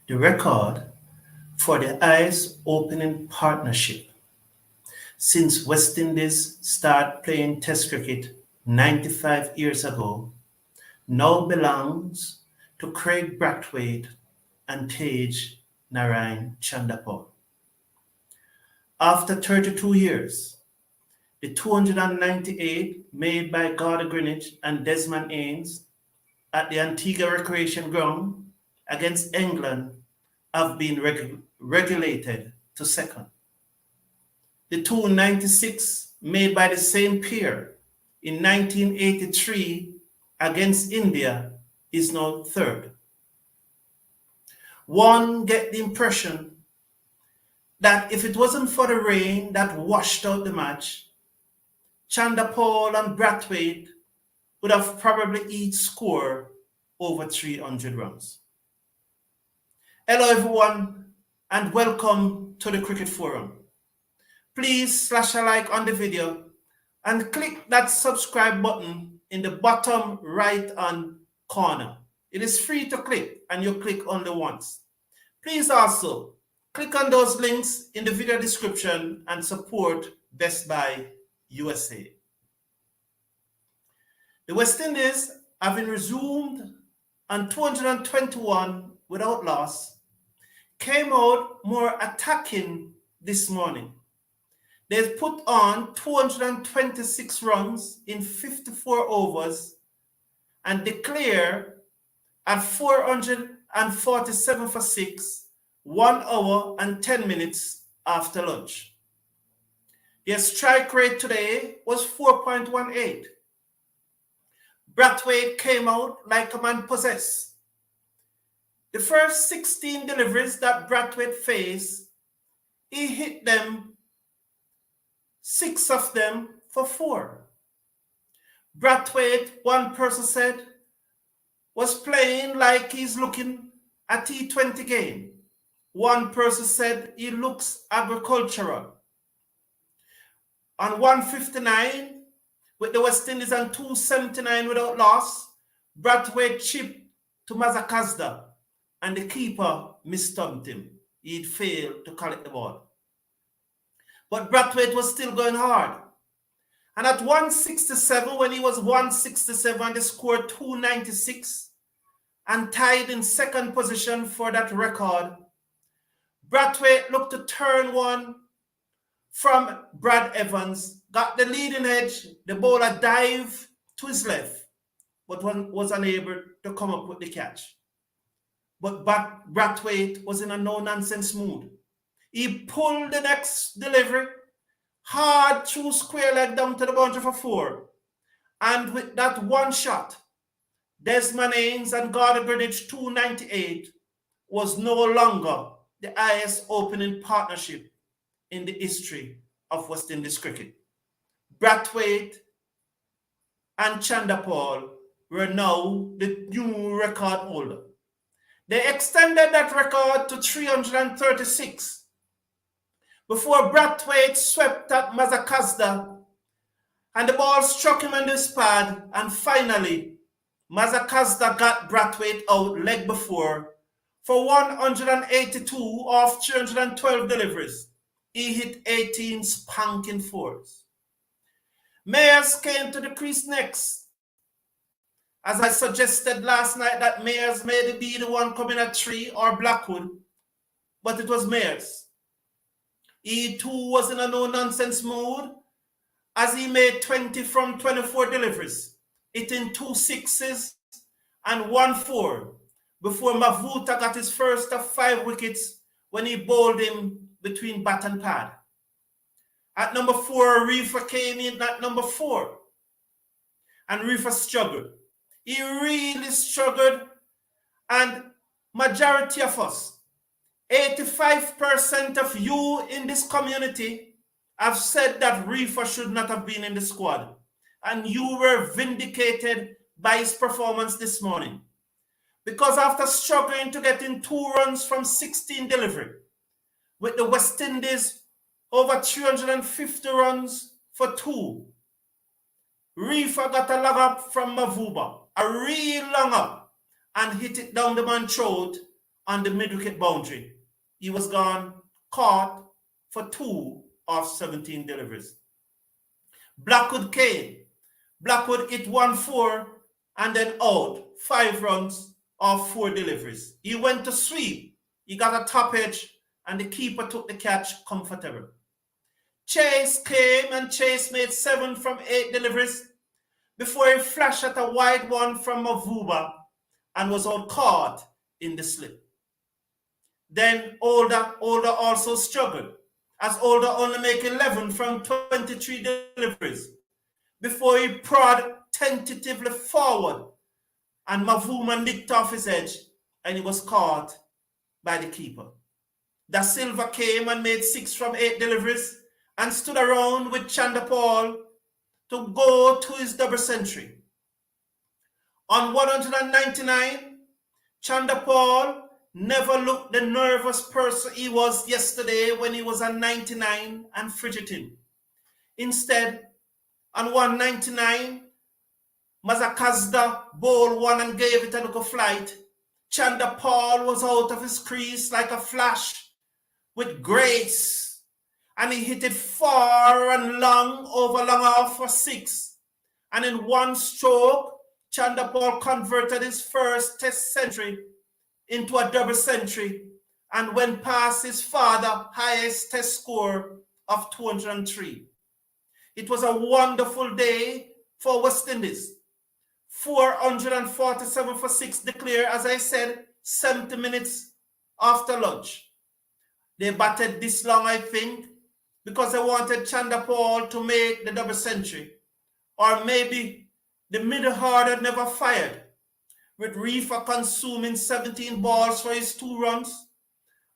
the record for the highest opening partnership since West Indies started playing Test cricket 95 years ago now belongs to Craig Braithwaite and Tej Narain Chanderpaul. After 32 years, the 298 made by Gordon Greenwich and Desmond Haynes at the Antigua Recreation Ground against England have been regulated to second. The 296 made by the same pair in 1983 against India is now third. One get the impression that if it wasn't for the rain that washed out the match, Chanderpaul and Braithwaite would have probably each scored over 300 runs. Hello everyone and welcome to the Cricket Forum. Please slash a like on the video and click that subscribe button in the bottom right hand corner. It is free to click and you click only once. Please also click on those links in the video description and support Best Buy USA. The West Indies, having resumed on 221 without loss, came out more attacking this morning. They've put on 226 runs in 54 overs and declare at 447 for 6, 1 hour and 10 minutes after lunch. Their strike rate today was 4.18. Braithwaite came out like a man possessed. The first 16 deliveries that Braithwaite faced, he hit them, 6 of them for 4. Braithwaite, one person said, was playing like he's looking at a T20 game. One person said he looks agricultural. On 159, with the West Indies on 279 without loss, Braithwaite chipped to Mazakazda and the keeper mistumped him. He'd failed to collect the ball. But Braithwaite was still going hard. And at 167, when he was 167, they scored 296 and tied in second position for that record. Braithwaite looked to turn one from Brad Evans, got the leading edge, the bowler dived to his left, but was unable to come up with the catch. But Braithwaite was in a no-nonsense mood. He pulled the next delivery, hard through square leg down to the boundary for 4. And with that one shot, Desmond Haynes and Gordon Greenwich 298 was no longer the highest opening partnership in the history of West Indies cricket. Braithwaite and Chanderpaul were now the new record holder. They extended that record to 336 before Braithwaite swept at Mazakazda and the ball struck him on his pad, and finally Mazakazda got Braithwaite out leg before for 182 off 312 deliveries. He hit 18 spanking 4s. Mayers came to the crease next. As I suggested last night that Mayers may be the one coming at 3 or Blackwood, but it was Mayers. He too was in a no-nonsense mood as he made 20 from 24 deliveries, hitting 2 6s and 1 4 before Mavuta got his first of 5 wickets when he bowled him between bat and pad. At number 4, Reefer came in at number 4. And Reefer struggled. He really struggled. And majority of us, 85% of you in this community have said that Reefer should not have been in the squad. And you were vindicated by his performance this morning. Because after struggling to get in 2 runs from 16 delivery, with the West Indies over 350 runs for 2, Reefer got a long up from Mavuba, a real long up, and hit it down the man's throat on the mid-wicket boundary. He was gone, caught for 2 of 17 deliveries. Blackwood came. Blackwood hit 1-4 and then out. 5 runs off 4 deliveries. He went to sweep. He got a top edge and the keeper took the catch comfortable. Chase came and Chase made 7 from 8 deliveries before he flashed at a wide one from Mavuba and was out caught in the slip. Then Older also struggled, as Older only made 11 from 23 deliveries before he prod tentatively forward and Mavuma nicked off his edge and he was caught by the keeper. Da Silva came and made 6 from 8 deliveries and stood around with Chanderpaul to go to his double century. On 199, Chanderpaul never looked the nervous person he was yesterday when he was on 99 and fidgeting. Instead, on 199, Mazakazda bowled one and gave it a little flight. Chanderpaul was out of his crease like a flash with grace, and he hit it far and long over long off for 6. And in one stroke, Chanderpaul converted his first test century into a double century and went past his father's highest test score of 203. It was a wonderful day for West Indies. 447 for 6 declared, as I said, 70 minutes after lunch. They batted this long, I think, because they wanted Chanderpaul to make the double century. Or maybe the middle order never fired, with Reefer consuming 17 balls for his 2 runs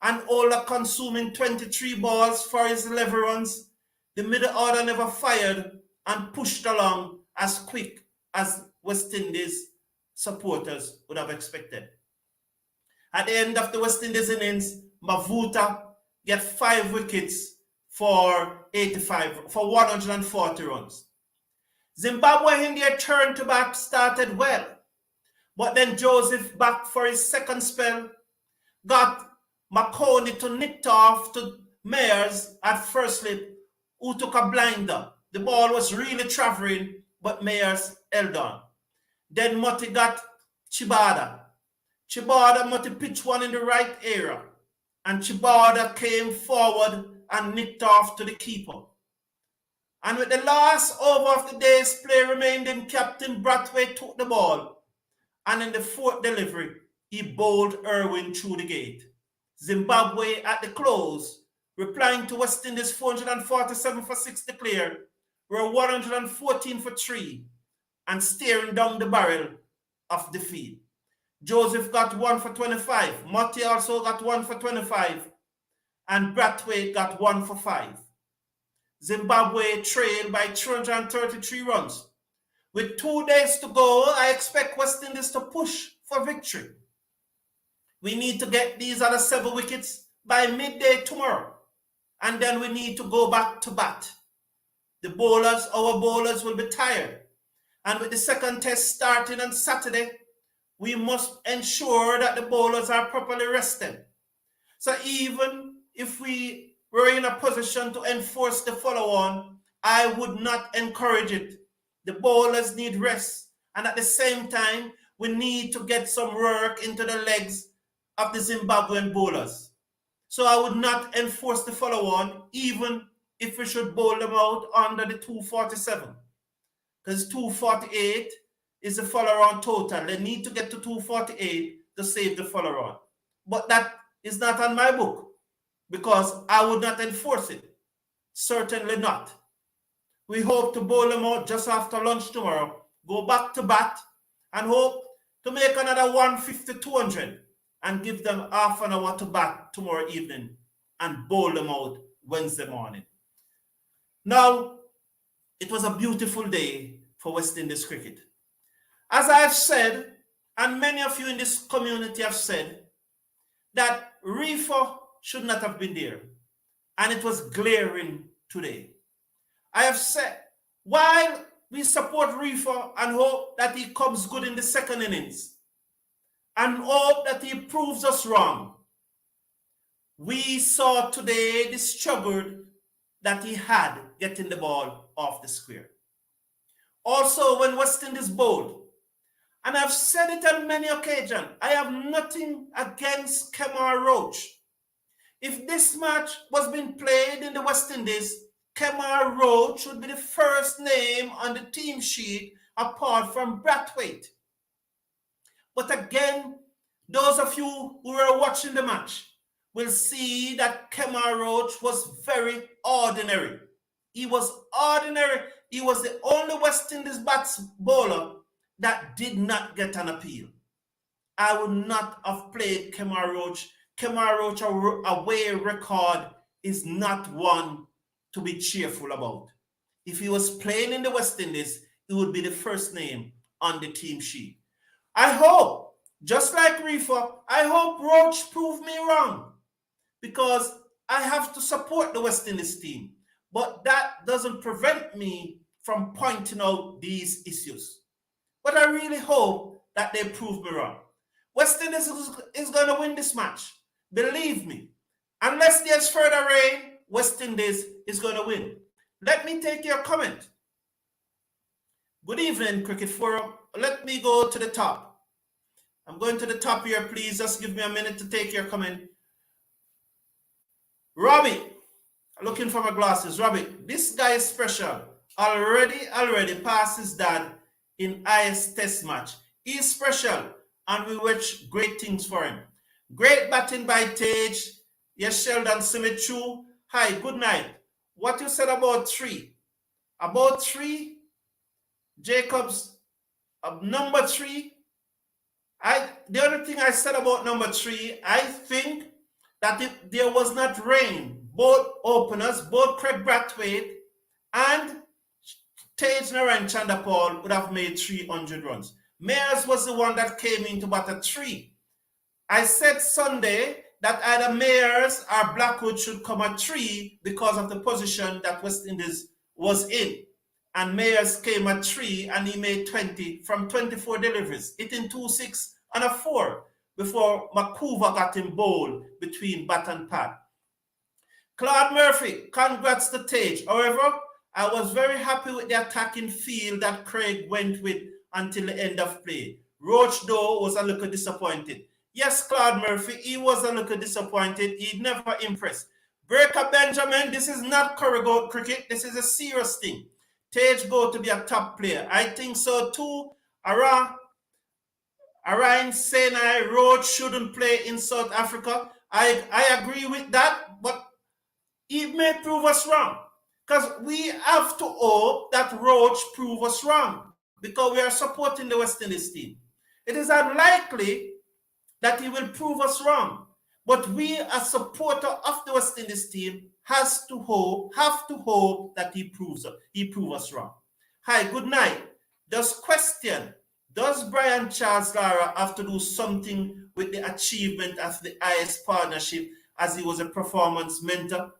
and Ola consuming 23 balls for his 11 runs. The middle order never fired and pushed along as quick as West Indies supporters would have expected. At the end of the West Indies innings, Mavuta get 5 wickets for 140 runs. Zimbabwe in their turn to bat started well, but then Joseph, back for his second spell, got McConey to nick off to Mayers at first slip, who took a blinder. The ball was really traveling, but Mayers held on. Then Motti got Chibada. Motti pitched one in the right area, and Chibada came forward and nicked off to the keeper. And with the last over of the day's play remaining, Captain Braithwaite took the ball, and in the 4th delivery, he bowled Irwin through the gate. Zimbabwe at the close, replying to West Indies 447 for 6 declared, were 114 for 3 and staring down the barrel of defeat. Joseph got 1 for 25. Motti also got 1 for 25. And Braithwaite got 1 for 5. Zimbabwe trailed by 233 runs. With 2 days to go, I expect West Indies to push for victory. We need to get these other 7 wickets by midday tomorrow. And then we need to go back to bat. Our bowlers will be tired. And with the second test starting on Saturday, we must ensure that the bowlers are properly rested. So even if we were in a position to enforce the follow-on, I would not encourage it. The bowlers need rest. And at the same time, we need to get some work into the legs of the Zimbabwean bowlers. So I would not enforce the follow-on, even if we should bowl them out under the 247. Because 248 is the follow-on total. They need to get to 248 to save the follow-on. But that is not on my book, because I would not enforce it. Certainly not. We hope to bowl them out just after lunch tomorrow, go back to bat, and hope to make another 150-200 and give them half an hour to bat tomorrow evening and bowl them out Wednesday morning. Now, it was a beautiful day for West Indies cricket. As I've said, and many of you in this community have said, that Reefer should not have been there. And it was glaring today. I have said, while we support Reefer and hope that he comes good in the second innings, and hope that he proves us wrong. We saw today the struggle that he had getting the ball off the square. Also, when West Indies bowled, and I've said it on many occasions, I have nothing against Kemar Roach. If this match was being played in the West Indies, Kemar Roach would be the first name on the team sheet apart from Braithwaite. But again, those of you who were watching the match will see that Kemar Roach was very ordinary. He was ordinary. He was the only West Indies bowler that did not get an appeal. I would not have played Kemar Roach. Kemar Roach away record is not one to be cheerful about. If he was playing in the West Indies, he would be the first name on the team sheet. I hope, just like Reefer, I hope Roach proved me wrong, because I have to support the West Indies team. But that doesn't prevent me from pointing out these issues. But I really hope that they prove me wrong. West Indies is going to win this match. Believe me. Unless there's further rain, West Indies is going to win. Let me take your comment. Good evening, Cricket Forum. Let me go to the top. I'm going to the top here, please. Just give me a minute to take your comment. Robbie, looking for my glasses. Robbie, this guy is special. Already passed his dad in IS test match. He is special, and we wish great things for him. Great batting by Tage. Yes, Sheldon Simichu. Hi, good night. What you said about 3? About 3? Jacobs, number 3. The other thing I said about number 3, I think that if there was not rain, both openers, both Craig Braithwaite and Tage and Chanderpaul would have made 300 runs. Mayers was the one that came in to bat at 3. I said Sunday that either Mayers or Blackwood should come at 3 because of the position that West Indies was in. And Mayers came at 3 and he made 20 from 24 deliveries, hitting 2, 6 and a 4 before Makuva got him bowled between bat and pad. Claude Murphy, congrats to Tage. However, I was very happy with the attacking field that Craig went with until the end of play. Roach, though, was a little disappointed. Yes, Claude Murphy, he was a little disappointed. He never impressed. Breaker Benjamin, this is not Corrigan cricket. This is a serious thing. Tage go to be a top player. I think so too. Arain Senai Roach shouldn't play in South Africa. I agree with that, but he may prove us wrong. Because we have to hope that Roach prove us wrong, because we are supporting the West Indies team. It is unlikely that he will prove us wrong, but we as supporter of the West Indies team have to hope that he proves us wrong. Hi, good night. Does Brian Charles Lara have to do something with the achievement of the IS partnership, as he was a performance mentor?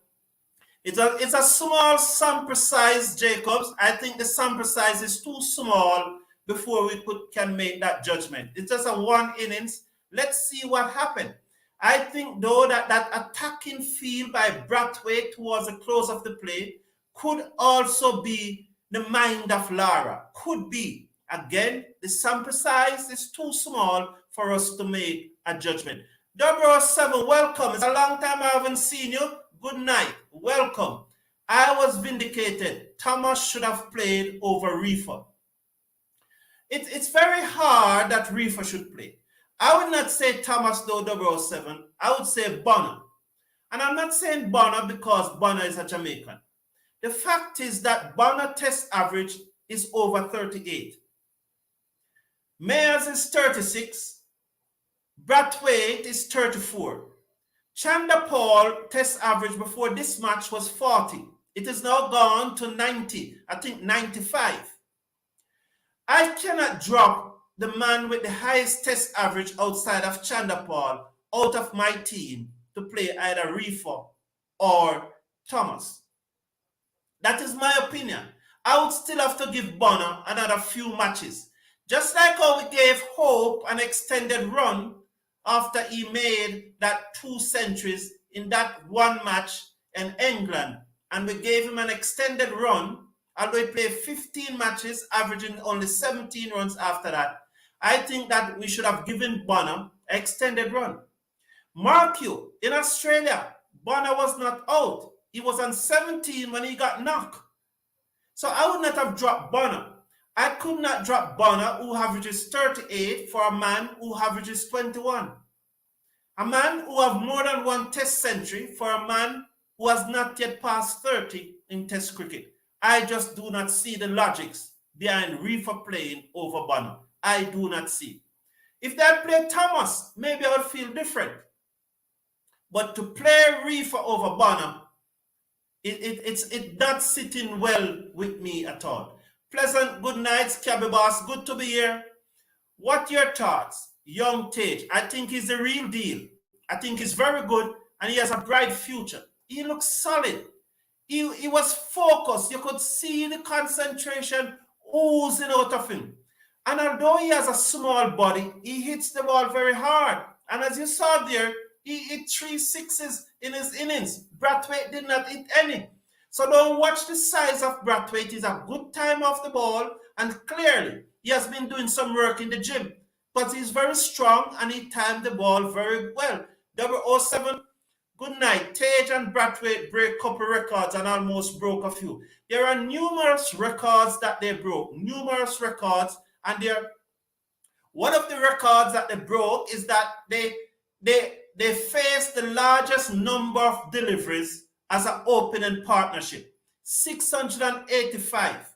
It's a small sample size, Jacobs. I think the sample size is too small before we can make that judgment. It's just a 1 innings. Let's see what happened. I think, though, that attacking field by Braithwaite towards the close of the play could also be the mind of Lara. Could be. Again, the sample size is too small for us to make a judgment. 007, welcome. It's a long time I haven't seen you. Good night. Welcome. I was vindicated. Thomas should have played over Reefer. It's very hard that Reefer should play. I would not say Thomas, though, 007. I would say Bonner. And I'm not saying Bonner because Bonner is a Jamaican. The fact is that Bonner test average is over 38. Mayers is 36. Braithwaite is 34. Chanderpaul test average before this match was 40. It is now gone to 90, I think 95. I cannot drop the man with the highest test average outside of Chanderpaul out of my team to play either Reefer or Thomas. That is my opinion. I would still have to give Bonner another few matches. Just like how we gave Hope an extended run after he made that 2 centuries in that one match in England, and we gave him an extended run, although he played 15 matches, averaging only 17 runs after that. I think that we should have given Bonner an extended run. Mark you, in Australia, Bonner was not out. He was on 17 when he got knocked. So I would not have dropped Bonner. I could not drop Bonner, who averages 38, for a man who averages 21. A man who have more than one test century for a man who has not yet passed 30 in test cricket. I just do not see the logics behind Reefer playing over Bonner. I do not see. If they had played Thomas, maybe I would feel different. But to play Reefer over Bonner, it's not sitting well with me at all. Pleasant good nights, Cabby Boss. Good to be here. What your thoughts? Young Tage. I think he's the real deal. I think he's very good and he has a bright future. He looks solid. He was focused. You could see the concentration oozing out of him. And although he has a small body, he hits the ball very hard. And as you saw there, he hit 3 sixes in his innings. Braithwaite did not hit any. So don't watch the size of Braithwaite. He's a good time off the ball, and clearly he has been doing some work in the gym. But he's very strong and he timed the ball very well. 007, good night. Tage and Braithwaite break couple records and almost broke a few. There are numerous records that they broke. Numerous records. And one of the records that they broke is that they faced the largest number of deliveries as an opening partnership, 685.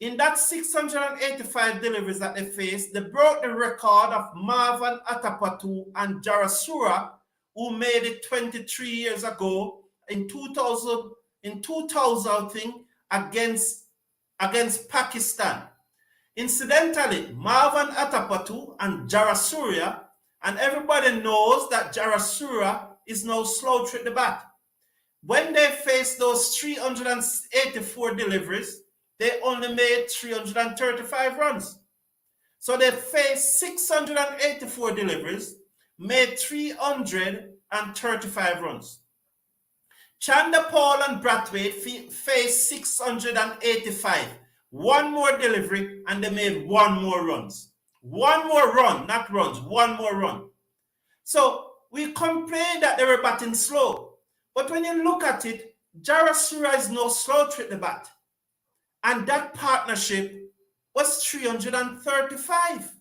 In that 685 deliveries that they faced, they broke the record of Marvan Atapatu and Jarasura, who made it 23 years ago in 2000, I think, against Pakistan. Incidentally, Marvan Atapatu and Jarasura, and everybody knows that Jarasura is now slouched at the bat. When they faced those 384 deliveries, they only made 335 runs. So they faced 684 deliveries, made 335 runs. Chanderpaul and Braithwaite faced 685. One more delivery and they made one more runs. One more run, not runs, one more run. So we complained that they were batting slow. But when you look at it, Jarasura is no slouch at the bat. And that partnership was 335.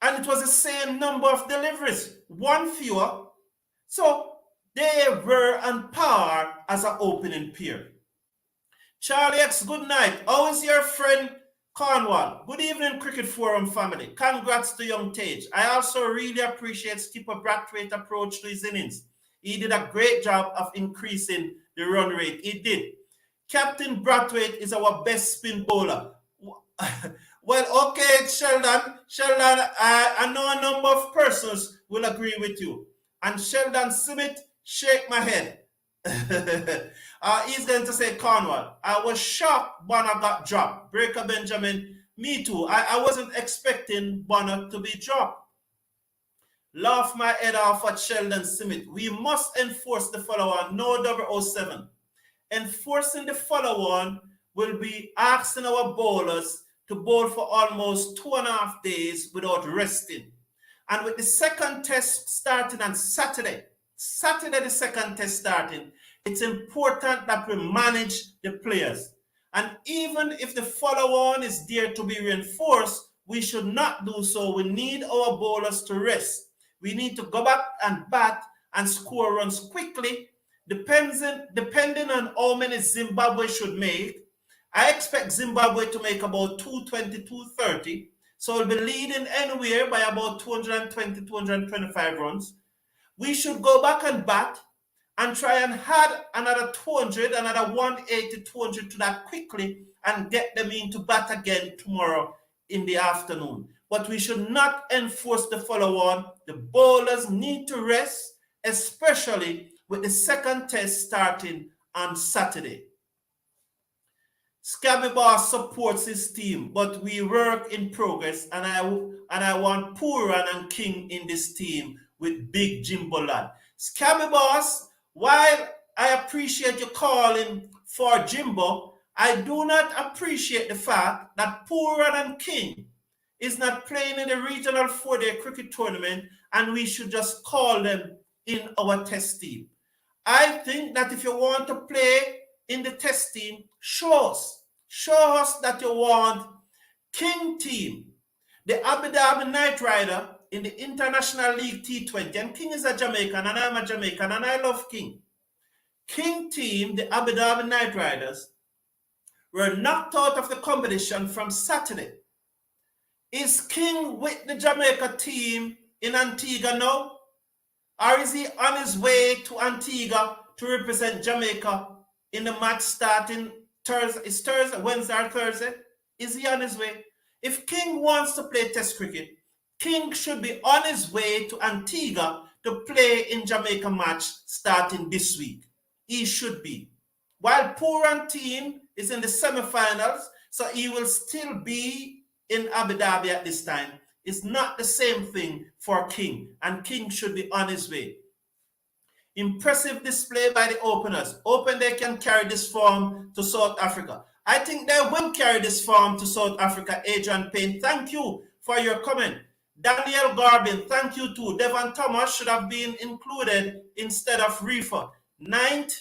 And it was the same number of deliveries, one fewer. So they were on par as an opening pair. Charlie X, good night. How is your friend Cornwall? Good evening, Cricket Forum family. Congrats to young Tage. I also really appreciate skipper Braithwaite's approach to his innings. He did a great job of increasing the run rate. He did. Captain Braithwaite is our best spin bowler. Well, okay, Sheldon. I know a number of persons will agree with you. And Sheldon Smith, shake my head. He's going to say Cornwall. I was shocked Bonner got dropped. Breaker Benjamin, me too. I wasn't expecting Bonner to be dropped. Laugh my head off at Sheldon Smith. We must enforce the follow-on. No 007. Enforcing the follow-on will be asking our bowlers to bowl for almost 2.5 days without resting. And with the second test starting on Saturday, the second test starting, it's important that we manage the players. And even if the follow-on is there to be reinforced, we should not do so. We need our bowlers to rest. We need to go back and bat and score runs quickly, depending on how many Zimbabwe should make. I expect Zimbabwe to make about 220, 230. So we'll be leading anywhere by about 220, 225 runs. We should go back and bat and try and add another 200, another 180, 200 to that quickly and get them into bat again tomorrow in the afternoon. But we should not enforce the follow-on. The bowlers need to rest, especially with the second test starting on Saturday. Scabby Boss supports his team, but we work in progress, and I want Puran and King in this team with Big Jimbo Lad. Scabby Boss, while I appreciate you calling for Jimbo, I do not appreciate the fact that Puran and King is not playing in the regional 4-day cricket tournament, and we should just call them in our test team. I think that if you want to play in the test team, show us that you want King team, the Abu Dhabi Knight Rider in the International League T20, and King is a Jamaican, and I'm a Jamaican, and I love King. King team, the Abu Dhabi Knight Riders, were knocked out of the competition from Saturday. Is King with the Jamaica team in Antigua now? Or is he on his way to Antigua to represent Jamaica in the match starting Thursday? Is Thursday, Wednesday or Thursday? Is he on his way? If King wants to play Test cricket, King should be on his way to Antigua to play in Jamaica match starting this week. He should be. While Puran team is in the semi-finals, so he will still be in Abu Dhabi at this time. It's not the same thing for King, and King should be on his way. Impressive display by the openers. Hoping they can carry this form to South Africa. I think they will carry this form to South Africa. Adrian Payne, thank you for your comment. Daniel Garbin, thank you too. Devon Thomas should have been included instead of Reefer. Ninth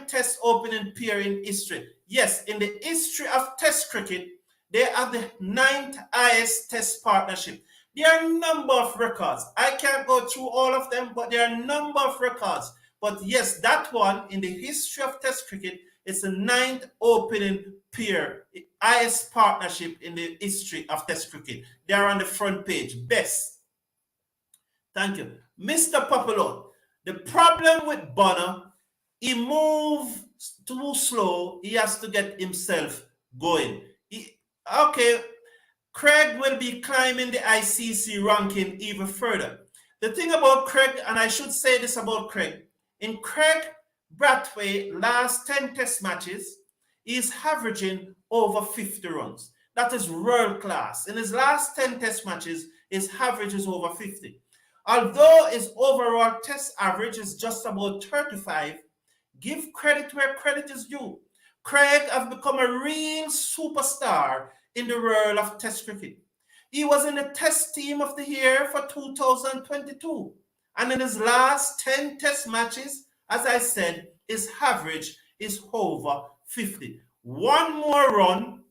test opening pair in history. Yes, in the history of test cricket, they have the 9th highest test partnership. There are a number of records. I can't go through all of them, but there are a number of records. But yes, that one in the history of test cricket is the 9th opening pair, highest partnership in the history of test cricket. They are on the front page. Best. Thank you. Mr. Popolo, the problem with Bonner, he moves too slow. He has to get himself going. Okay, Craig will be climbing the ICC ranking even further. The thing about Craig, and I should say this about Craig, in Craig Braithwaite last 10 test matches, he's averaging over 50 runs. That is world class. In his last 10 test matches, his average is over 50. Although his overall test average is just about 35, give credit where credit is due. Craig has become a real superstar in the world of test cricket. He was in the test team of the year for 2022. And in his last 10 test matches, as I said, his average is over 50. One more run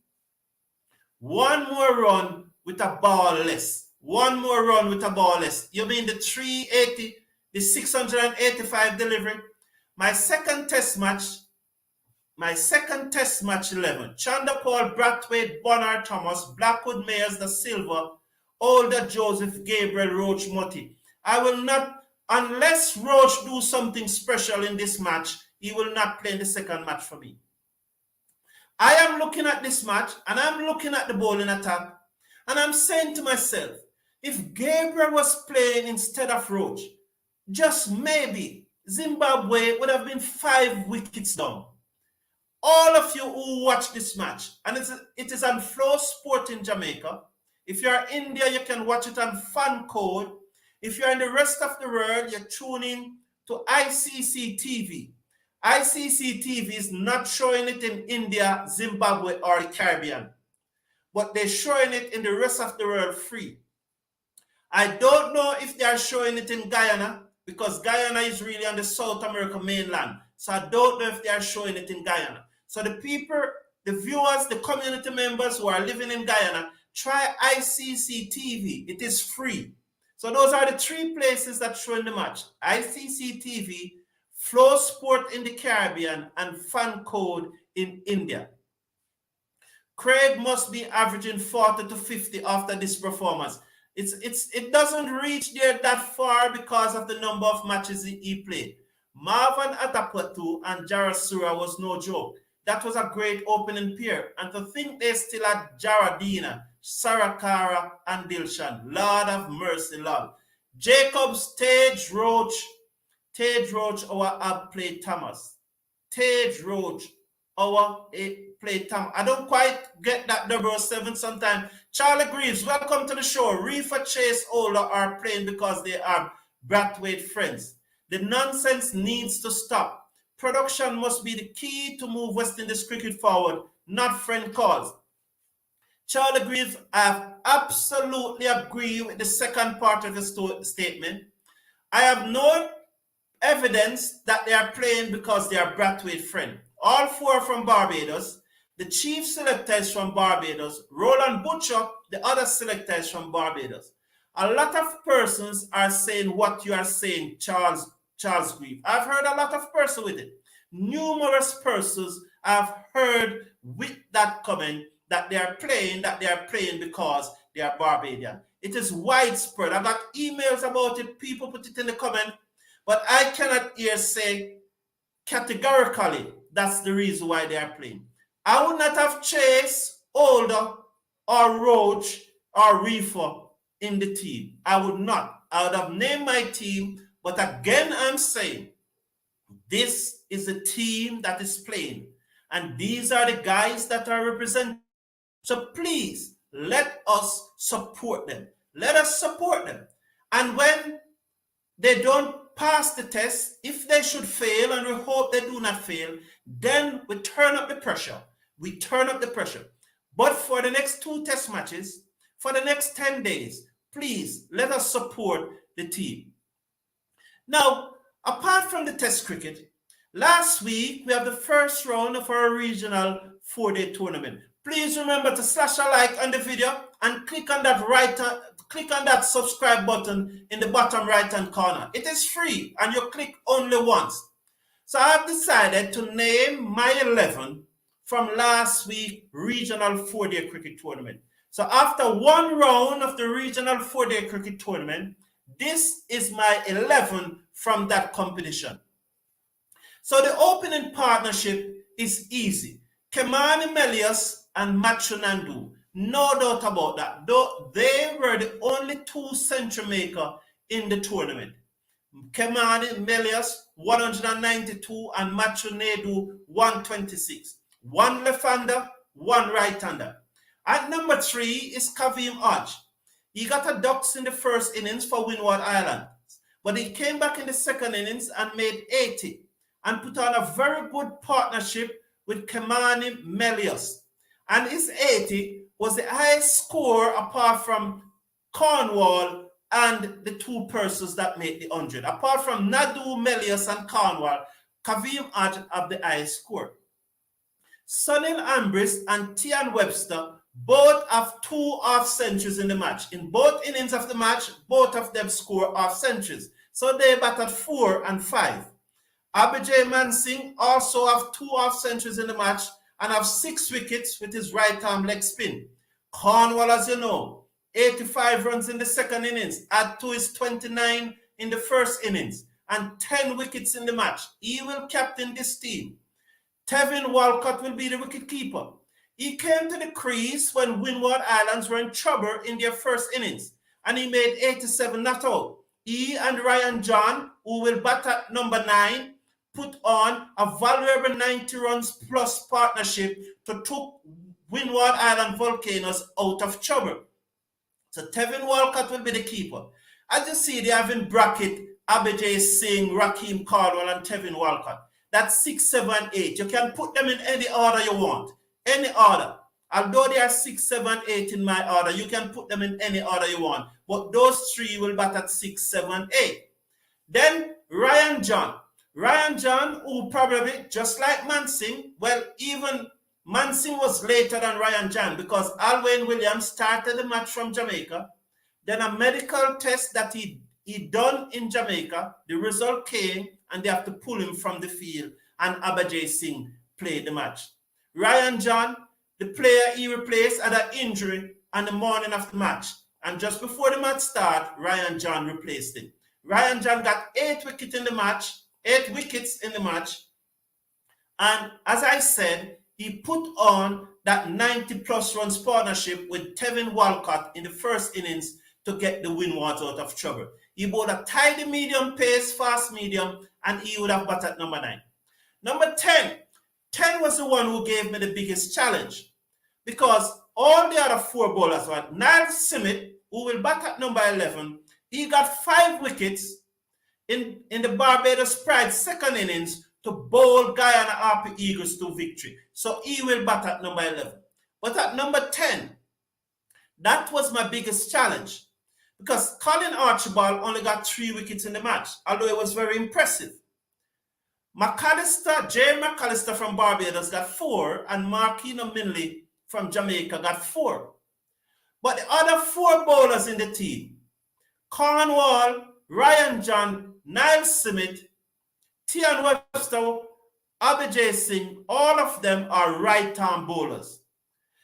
with a ball less. One more run with a ball less. You mean the 380, the 685 delivery? My second test match 11. Chanderpaul, Braithwaite, Bonner, Thomas, Blackwood, Mayers, Da Silva, Older, Joseph, Gabriel, Roach, Motti. I will not, unless Roach do something special in this match, he will not play in the second match for me. I am looking at this match, and I'm looking at the bowling attack, and I'm saying to myself, if Gabriel was playing instead of Roach, just maybe Zimbabwe would have been 5 wickets down. All of you who watch this match, and it is on Flow Sport in Jamaica. If you're in India, you can watch it on Fan Code. If you're in the rest of the world, you're tuning to ICC TV. ICC TV is not showing it in India, Zimbabwe, or the Caribbean, but they're showing it in the rest of the world free. I don't know if they are showing it in Guyana, because Guyana is really on the South America mainland. So I don't know if they are showing it in Guyana. So the people, the viewers, the community members who are living in Guyana, try ICC TV. It is free. So those are the 3 places that show in the match. ICC TV, Flow Sport in the Caribbean, and Fan Code in India. Craig must be averaging 40 to 50 after this performance. It doesn't reach there that far because of the number of matches he played. Marvin Atapatu and Jarasura was no joke. That was a great opening pair. And to think they still had Jaradina, Sarakara, and Dilshan. Lord of mercy, Lord. Jacobs, Tage Roach, our ab played Thomas. Tage Roach our play time. I don't quite get that 007 sometimes. Charlie Greaves, welcome to the show. Reefer Chase Older are playing because they are Braithwaite friends. The nonsense needs to stop. Production must be the key to move West Indies cricket forward, not friend calls. Charlie Greaves, I absolutely agree with the second part of the statement. I have no evidence that they are playing because they are Braithwaite friends. All four from Barbados. The chief selector is from Barbados. Roland Butcher, the other selector, is from Barbados. A lot of persons are saying what you are saying, Charles Greaves. I've heard a lot of persons with it. Numerous persons have heard with that comment that they are playing because they are Barbadian. It is widespread. I've got emails about it. People put it in the comment, but I cannot here say categorically that's the reason why they are playing. I would not have Chase, Older, or Roach, or Reefer in the team. I would not. I would have named my team, but again, I'm saying this is a team that is playing, and these are the guys that are representing. So please, let us support them. Let us support them. And when they don't pass the test, if they should fail, and we hope they do not fail, then we turn up the pressure. We turn up the pressure. But for the next 2 test matches, for the next 10 days, please let us support the team. Now, apart from the test cricket, last week we have the first round of our regional 4-day tournament. Please remember to slash a like on the video and click on that subscribe button in the bottom right hand corner. It is free and you click only once. So I have decided to name my 11 from last week's regional 4-day cricket tournament. So after one round of the regional 4-day cricket tournament, this is my 11 from that competition. So the opening partnership is easy. Kemani Melius and Matthew Nandu. No doubt about that. Though they were the only 2 century maker in the tournament. Kemani Melius 192 and Matthew Nandu 126. 1 left-hander, 1 right-hander. At number 3 is Kavim Hodge. He got a ducks in the first innings for Windward Islands, but he came back in the second innings and made 80 and put on a very good partnership with Kemani Melius. And his 80 was the highest score apart from Cornwall and the 2 persons that made the 100. Apart from Nadu, Melius, and Cornwall, Kavim Hodge have the highest score. Sunil Ambrose and Tian Webster both have 2 half centuries in the match. In both innings of the match, both of them score half centuries. So they batted 4 and 5. Abhijay Mansingh also have 2 half centuries in the match and have 6 wickets with his right arm leg spin. Cornwall, as you know, 85 runs in the second innings, add to his 29 in the first innings, and 10 wickets in the match. He will captain this team. Tevin Walcott will be the wicketkeeper. He came to the crease when Windward Islands were in trouble in their first innings, and he made 87 not out. He and Ryan John, who will bat at number 9, put on a valuable 90 runs plus partnership to take Windward Island Volcanoes out of trouble. So Tevin Walcott will be the keeper. As you see, they have in bracket Abhijay Singh, Rakeem Caldwell, and Tevin Walcott. That's 6, 7, 8. You can put them in any order you want. Any order. Although they are 6, 7, 8 in my order, you can put them in any order you want. But those 3 will bat at 6, 7, 8. Then Ryan John. Ryan John, who probably, just like Mansingh, well, even Mansingh was later than Ryan John because Alwyn Williams started the match from Jamaica. Then a medical test that he done in Jamaica, the result came and they have to pull him from the field, and Abhijay Singh played the match. Ryan John, the player he replaced, had an injury on the morning of the match. And just before the match started, Ryan John replaced him. Ryan John got 8 wickets in the match. And as I said, he put on that 90-plus runs partnership with Tevin Walcott in the first innings to get the Windward out of trouble. He bowled a tidy medium pace, fast medium, and he would have batted number 9. Number 10, 10 was the one who gave me the biggest challenge because all the other 4 bowlers were Niall Simmet, who will bat at number 11. He got 5 wickets in the Barbados Pride second innings to bowl Guyana Harpy Eagles to victory. So he will bat at number 11. But at number 10, that was my biggest challenge because Colin Archibald only got 3 wickets in the match, although it was very impressive. Jay McAllister from Barbados got 4, and Marquino Minley from Jamaica got 4. But the other 4 bowlers in the team, Cornwall, Ryan John, Niall Simmet, Tian Webster, Abhijay Singh, all of them are right-arm bowlers.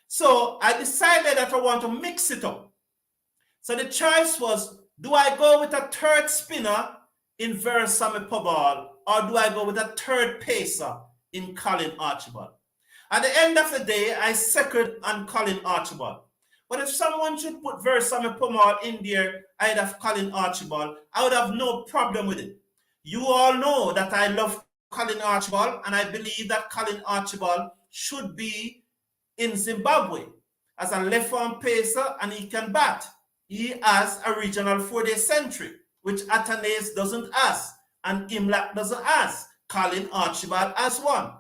So I decided that I want to mix it up. So the choice was, do I go with a third spinner in Veerasammy Pabal, or do I go with a third pacer in Colin Archibald? At the end of the day, I settled on Colin Archibald. But if someone should put Veerasammy Pabal in there, I'd have Colin Archibald. I would have no problem with it. You all know that I love Colin Archibald, and I believe that Colin Archibald should be in Zimbabwe as a left-arm pacer, and he can bat. He has a regional 4-day century, which Athanaze doesn't ask, and Imlach doesn't ask. Colin Archibald has one.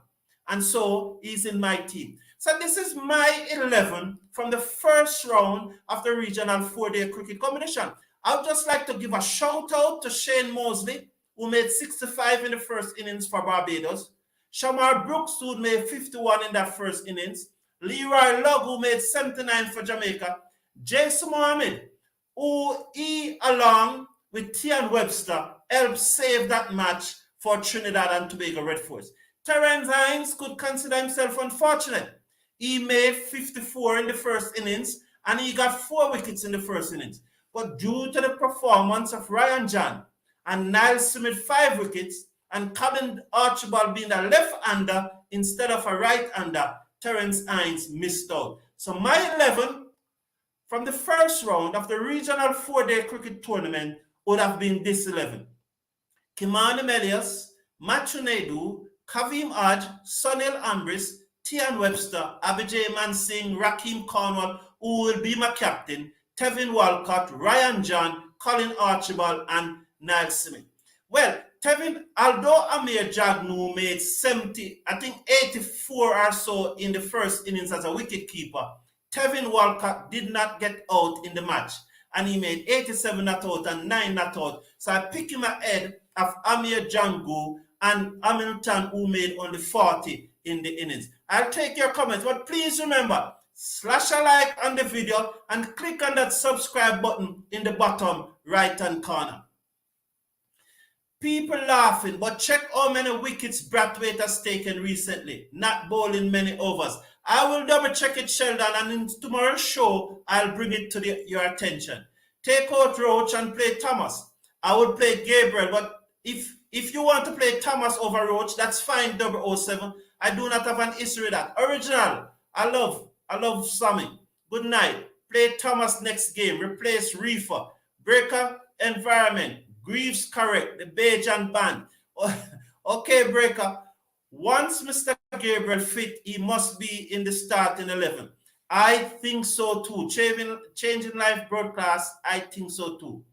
And so he's in my team. So this is my 11 from the first round of the regional 4-day cricket competition. I would just like to give a shout out to Shane Mosley, who made 65 in the first innings for Barbados. Shamar Brooks, who made 51 in that first innings. Leroy Lugg, who made 79 for Jamaica. Jason Mohammed, who he, along with Tian Webster, helped save that match for Trinidad and Tobago Red Force. Terence Hines could consider himself unfortunate. He made 54 in the first innings, and he got 4 wickets in the first innings. But due to the performance of Ryan John and Niall Simmet 5 wickets, and Colin Archibald being a left-hander instead of a right-hander, Terence Hines missed out. So my 11 from the first round of the regional 4-day cricket tournament would have been this 11. Kimani Melius, Matthew Naidu, Kavim Aj, Sunil Ambris, Tian Webster, Abhijay Mansingh, Rakeem Cornwall, who will be my captain, Tevin Walcott, Ryan John, Colin Archibald, and Niall Simmet. Well, Tevin, although Amir Jagnu made 70, I think 84 or so in the first innings as a wicketkeeper, Tevin Walcott did not get out in the match, and he made 87 not out and 9 not out. So I pick him ahead of Amir Jangu and Hamilton, who made only 40 in the innings. I'll take your comments, but please remember, slash a like on the video and click on that subscribe button in the bottom right-hand corner. People laughing, but check how many wickets Braithwaite has taken recently, not bowling many overs. I will double check it, Sheldon, and in tomorrow's show, I'll bring it to your attention. Take out Roach and play Thomas. I will play Gabriel, but if you want to play Thomas over Roach, that's fine, 007. I do not have an issue with that. Original, I love Sammy. Good night. Play Thomas next game. Replace Reefer. Breaker, environment. Greaves correct. The Bajan band. Okay, Breaker. Once Mr. Gabriel fit, he must be in the starting 11. I think so too. Changing Life broadcast, I think so too.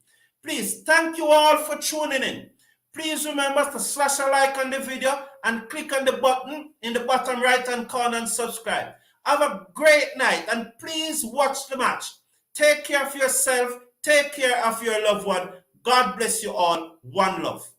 Please, thank you all for tuning in. Please remember to slash a like on the video and click on the button in the bottom right-hand corner and subscribe. Have a great night and please watch the match. Take care of yourself. Take care of your loved one. God bless you all. One love.